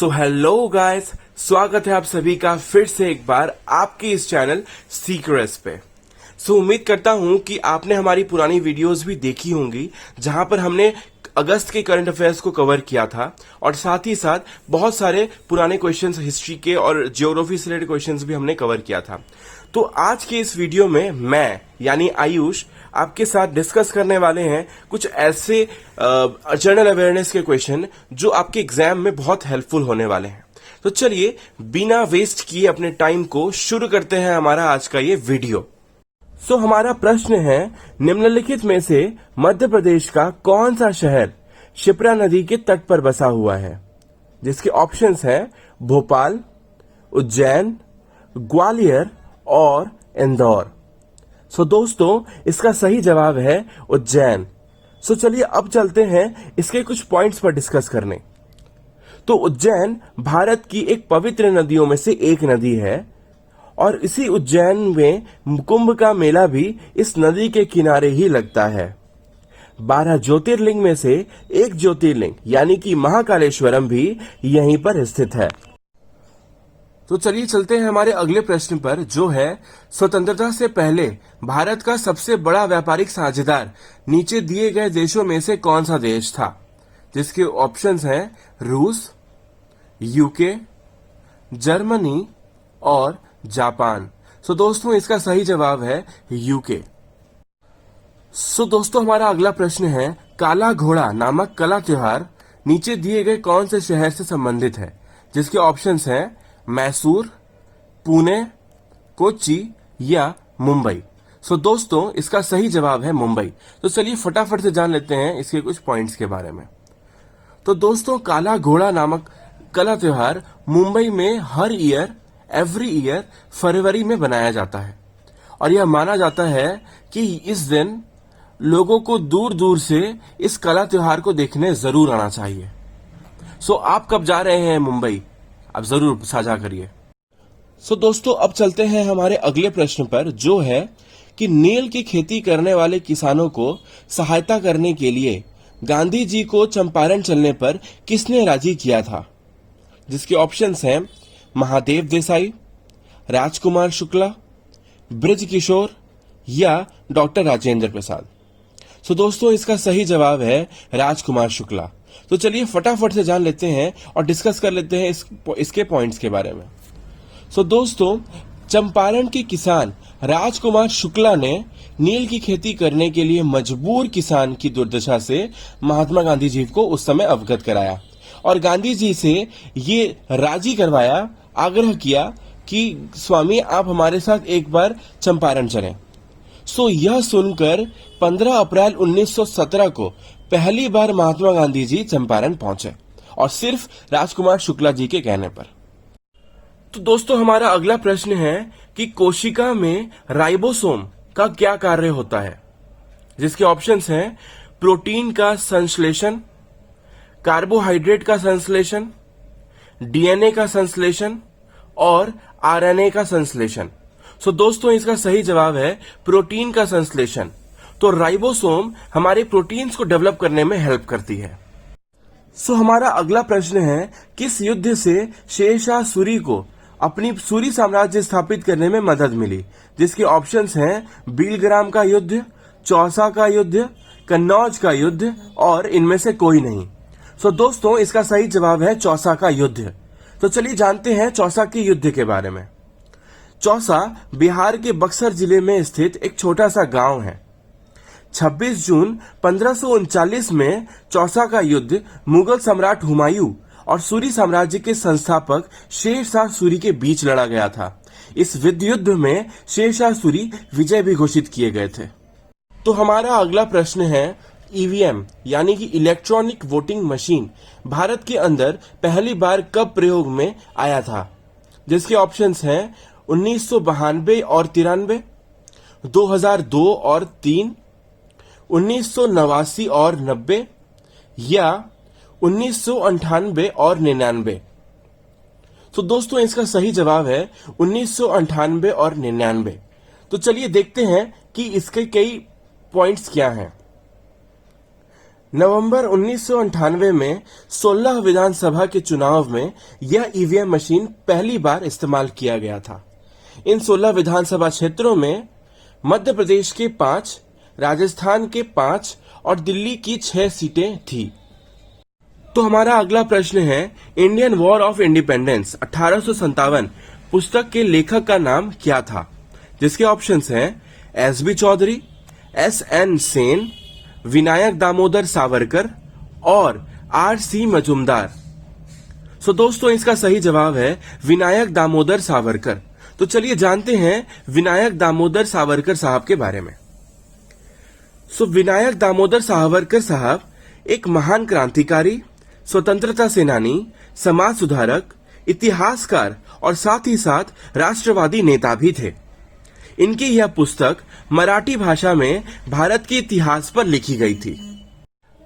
So hello guys, स्वागत है आप सभी का फिर से एक बार आपके इस चैनल सीक्रेट्स पे। उम्मीद करता हूं कि आपने हमारी पुरानी वीडियोस भी देखी होंगी जहां पर हमने अगस्त के करंट अफेयर्स को कवर किया था और साथ ही साथ बहुत सारे पुराने क्वेश्चंस हिस्ट्री के और ज्योग्राफी से रिलेटेड क्वेश्चंस भी हमने कवर किया था। तो आज के इस वीडियो में मैं यानी आयुष आपके साथ डिस्कस करने वाले हैं कुछ ऐसे जनरल अवेयरनेस के क्वेश्चन जो आपके एग्जाम में बहुत हेल्पफुल होने वाले हैं। तो चलिए बिना वेस्ट किए अपने टाइम को शुरू करते हैं हमारा आज का ये वीडियो। हमारा प्रश्न है, निम्नलिखित में से मध्य प्रदेश का कौन सा शहर शिप्रा नदी के तट पर बसा हुआ है? जिसके ऑप्शंस हैं भोपाल, उज्जैन, ग्वालियर और इंदौर। दोस्तों इसका सही जवाब है उज्जैन। चलिए अब चलते हैं इसके कुछ पॉइंट्स पर डिस्कस करने। तो उज्जैन भारत की एक पवित्र नदियों में से एक नदी है और इसी उज्जैन में कुंभ का मेला भी इस नदी के किनारे ही लगता है। 12 ज्योतिर्लिंग में से एक ज्योतिर्लिंग यानी कि महाकालेश्वरम भी यहीं पर स्थित है। तो चलिए चलते हैं हमारे अगले प्रश्न पर, जो है स्वतंत्रता से पहले भारत का सबसे बड़ा व्यापारिक साझेदार नीचे दिए गए देशों में से कौन सा देश था? जिसके ऑप्शंस हैं रूस, यूके, जर्मनी और जापान। दोस्तों इसका सही जवाब है यूके। दोस्तों हमारा अगला प्रश्न है, काला घोड़ा नामक कला त्योहार नीचे दिए गए कौन से शहर से संबंधित है? जिसके ऑप्शंस हैं मैसूर, पुणे, कोच्चि या मुंबई। दोस्तों इसका सही जवाब है मुंबई। तो चलिए फटाफट से जान लेते हैं इसके कुछ पॉइंट्स के बारे में। तो दोस्तों काला घोड़ा नामक कला त्योहार मुंबई में हर एवरी ईयर फरवरी में बनाया जाता है और यह माना जाता है कि इस दिन लोगों को दूर दूर से इस कला त्योहार को देखने जरूर आना चाहिए। आप कब जा रहे हैं मुंबई? आप जरूर साझा करिए। दोस्तों अब चलते हैं हमारे अगले प्रश्न पर, जो है कि नील की खेती करने वाले किसानों को सहायता करने के लिए गांधी जी को चंपारण चलने पर किसने राजी किया था? जिसके ऑप्शंस हैं महादेव देसाई, राजकुमार शुक्ला, ब्रज किशोर या डॉक्टर राजेंद्र प्रसाद। दोस्तों इसका सही जवाब है राजकुमार शुक्ला। तो चलिए फटाफट से जान लेते हैं और डिस्कस कर लेते हैं इसके पॉइंट्स के बारे में। दोस्तों चंपारण के किसान राजकुमार शुक्ला ने नील की खेती करने के लिए मजबूर किसान की दुर्दशा से महात्मा गांधी जी को उस समय अवगत कराया और गांधी जी से ये राजी करवाया, आग्रह किया कि स्वामी आप हमारे साथ एक बार चंपारण चलें। यह सुनकर 15 अप्रैल 1917 को पहली बार महात्मा गांधी जी चंपारण पहुंचे और सिर्फ राजकुमार शुक्ला जी के कहने पर। तो दोस्तों हमारा अगला प्रश्न है कि कोशिका में राइबोसोम का क्या कार्य होता है? जिसके ऑप्शंस हैं प्रोटीन का संश्लेषण, कार्बोहाइड्रेट का संश्लेषण, डीएनए का संश्लेषण और आरएनए का संश्लेषण। दोस्तों इसका सही जवाब है प्रोटीन का संश्लेषण। तो राइबोसोम हमारे प्रोटीन्स को डेवलप करने में हेल्प करती है। हमारा अगला प्रश्न है, किस युद्ध से शेरशाह सूरी को अपनी सूरी साम्राज्य स्थापित करने में मदद मिली? जिसके ऑप्शंस हैं बीलग्राम का युद्ध, चौसा का युद्ध, कन्नौज का युद्ध और इनमें से कोई नहीं। दोस्तों इसका सही जवाब है चौसा का युद्ध। तो चलिए जानते हैं चौसा के युद्ध के बारे में। चौसा बिहार के बक्सर जिले में स्थित एक छोटा सा गांव है। 26 जून 1539 में चौसा का युद्ध मुगल सम्राट हुमायूं और सूरी साम्राज्य के संस्थापक शेरशाह सूरी के बीच लड़ा गया था। इस युद्ध में शेरशाह सूरी विजय भी घोषित किए गए थे। तो हमारा अगला प्रश्न है, ईवीएम यानी कि इलेक्ट्रॉनिक वोटिंग मशीन भारत के अंदर पहली बार कब प्रयोग में आया था? जिसके ऑप्शंस हैं 1992 और 93, 2002 और 3, 1989 और 90 या 1998 और 99। दोस्तों इसका सही जवाब है 1998 और 99। तो चलिए देखते हैं कि इसके कई पॉइंट्स क्या हैं। नवंबर 1998 में 16 विधानसभा के चुनाव में यह ईवीएम मशीन पहली बार इस्तेमाल किया गया था। इन 16 विधानसभा क्षेत्रों में मध्य प्रदेश के 5, राजस्थान के 5 और दिल्ली की 6 सीटें थी। तो हमारा अगला प्रश्न है, इंडियन वॉर ऑफ इंडिपेंडेंस 1857 पुस्तक के लेखक का नाम क्या था? जिसके ऑप्शंस हैं एस.बी. चौधरी, एस.एन. सेन, विनायक दामोदर सावरकर और आर.सी. मजूमदार। सो दोस्तों, इसका सही जवाब है विनायक दामोदर सावरकर। तो चलिए जानते हैं विनायक दामोदर सावरकर साहब के बारे में। विनायक दामोदर सावरकर साहब एक महान क्रांतिकारी, स्वतंत्रता सेनानी, समाज सुधारक, इतिहासकार और साथ ही साथ राष्ट्रवादी नेता भी थे। इनकी यह पुस्तक मराठी भाषा में भारत के इतिहास पर लिखी गई थी।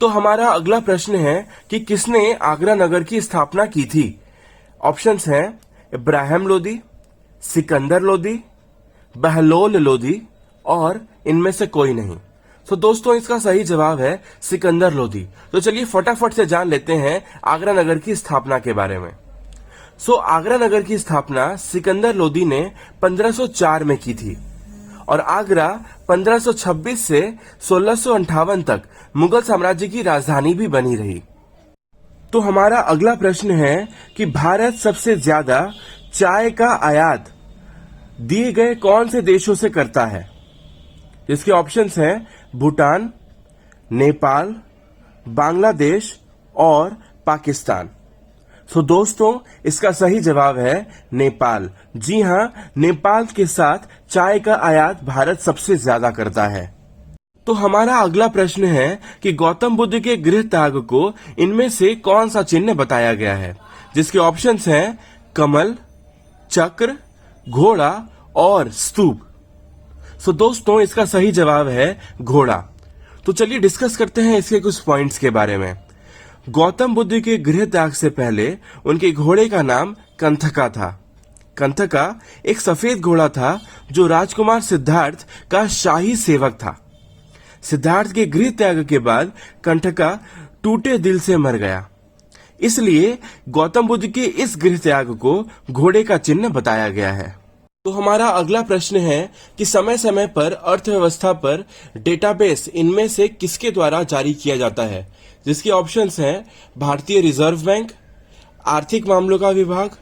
तो हमारा अगला प्रश्न है कि किसने आगरा नगर की स्थापना की थी? ऑप्शंस हैं इब्राहिम लोदी, सिकंदर लोदी, बहलोल लोदी और इनमें से कोई नहीं। तो दोस्तों, इसका सही जवाब है सिकंदर लोदी। तो चलिए फटाफट से जान लेते हैं आगरा नगर की स्थापना के बारे में। आगरा नगर की स्थापना सिकंदर लोदी ने 1504 में की थी और आगरा 1526 से 1658 तक मुगल साम्राज्य की राजधानी भी बनी रही। तो हमारा अगला प्रश्न है कि भारत सबसे ज्यादा चाय का आयात दिए गए कौन से देशों से करता है? जिसके ऑप्शंस हैं भूटान, नेपाल, बांग्लादेश और पाकिस्तान। दोस्तों, इसका सही जवाब है नेपाल। जी हां, नेपाल के साथ चाय का आयात भारत सबसे ज्यादा करता है। तो हमारा अगला प्रश्न है कि गौतम बुद्ध के गृह त्याग को इनमें से कौन सा चिन्ह बताया गया है? जिसके ऑप्शंस हैं कमल, चक्र, घोड़ा और स्तूप। दोस्तों, इसका सही जवाब है घोड़ा। तो चलिए डिस्कस करते हैं इसके कुछ पॉइंट्स के बारे में। गौतम बुद्ध के गृह त्याग से पहले उनके घोड़े का नाम कंथका था। कंथका एक सफेद घोड़ा था जो राजकुमार सिद्धार्थ का शाही सेवक था। सिद्धार्थ के गृह त्याग के बाद कंथका टूटे दिल से मर गया, इसलिए गौतम बुद्ध के इस गृह त्याग को घोड़े का चिन्ह बताया गया है। तो हमारा अगला प्रश्न है कि समय समय पर अर्थव्यवस्था पर डेटाबेस इनमें से किसके द्वारा जारी किया जाता है? जिसके ऑप्शंस हैं भारतीय रिजर्व बैंक, आर्थिक मामलों का विभाग,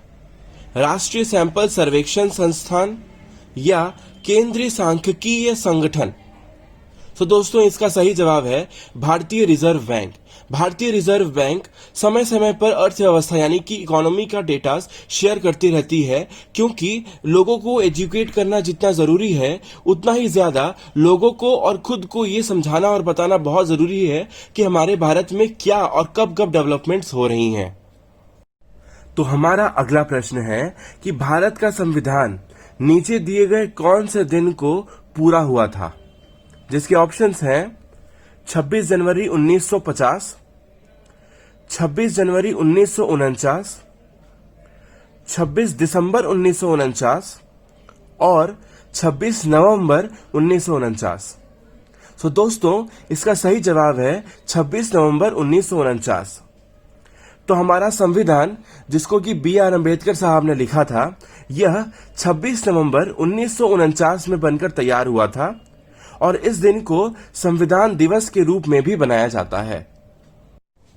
राष्ट्रीय सैंपल सर्वेक्षण संस्थान या केंद्रीय सांख्यिकीय संगठन। दोस्तों, इसका सही जवाब है भारतीय रिजर्व बैंक। भारतीय रिजर्व बैंक समय समय पर अर्थव्यवस्था यानी कि इकोनॉमी का डेटा शेयर करती रहती है, क्योंकि लोगों को एजुकेट करना जितना जरूरी है उतना ही ज्यादा लोगों को और खुद को ये समझाना और बताना बहुत जरूरी है कि हमारे भारत में क्या और कब कब डेवलपमेंट्स हो रही हैं। तो हमारा अगला प्रश्न है कि भारत का संविधान नीचे दिए गए कौन से दिन को पूरा हुआ था? जिसके ऑप्शंस हैं 26 जनवरी 1950, 26 जनवरी 1949, 26 दिसंबर 1949 और 26 नवंबर 1949। दोस्तों, इसका सही जवाब है 26 नवंबर 1949। तो हमारा संविधान, जिसको कि B.R. अम्बेडकर साहब ने लिखा था, यह 26 नवंबर 1949 में बनकर तैयार हुआ था और इस दिन को संविधान दिवस के रूप में भी बनाया जाता है।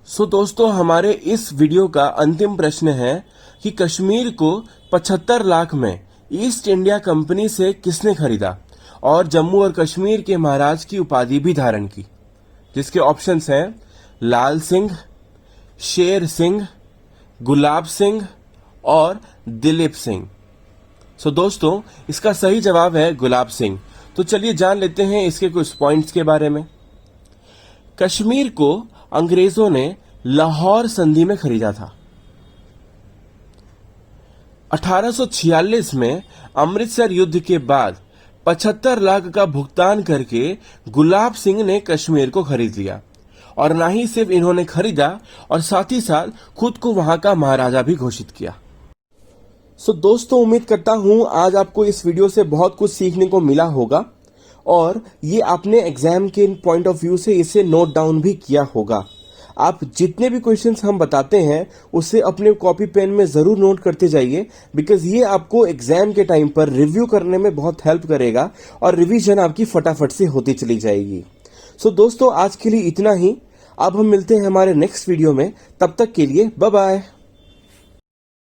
दोस्तों, हमारे इस वीडियो का अंतिम प्रश्न है कि कश्मीर को 75 लाख में ईस्ट इंडिया कंपनी से किसने खरीदा और जम्मू और कश्मीर के महाराज की उपाधि भी धारण की? जिसके ऑप्शंस हैं लाल सिंह, शेर सिंह, गुलाब सिंह और दिलीप सिंह। दोस्तों, इसका सही जवाब है गुलाब सिंह। तो चलिए जान लेते हैं इसके कुछ पॉइंट्स के बारे में। कश्मीर को अंग्रेजों ने लाहौर संधि में खरीदा था। 1846 में अमृतसर युद्ध के बाद 75 लाख का भुगतान करके गुलाब सिंह ने कश्मीर को खरीद लिया और ना ही सिर्फ इन्होंने खरीदा और साथ ही साथ खुद को वहां का महाराजा भी घोषित किया। दोस्तों, उम्मीद करता हूं आज आपको इस वीडियो से बहुत कुछ सीखने को मिला होगा और ये आपने एग्जाम के पॉइंट ऑफ व्यू से इसे नोट डाउन भी किया होगा। आप जितने भी क्वेश्चंस हम बताते हैं उसे अपने कॉपी पेन में जरूर नोट करते जाइए, बिकॉज ये आपको एग्जाम के टाइम पर रिव्यू करने में बहुत हेल्प करेगा और रिवीजन आपकी फटाफट से होती चली जाएगी। सो दोस्तों, आज के लिए इतना ही। अब हम मिलते हैं हमारे नेक्स्ट वीडियो में। तब तक के लिए बाय बाय।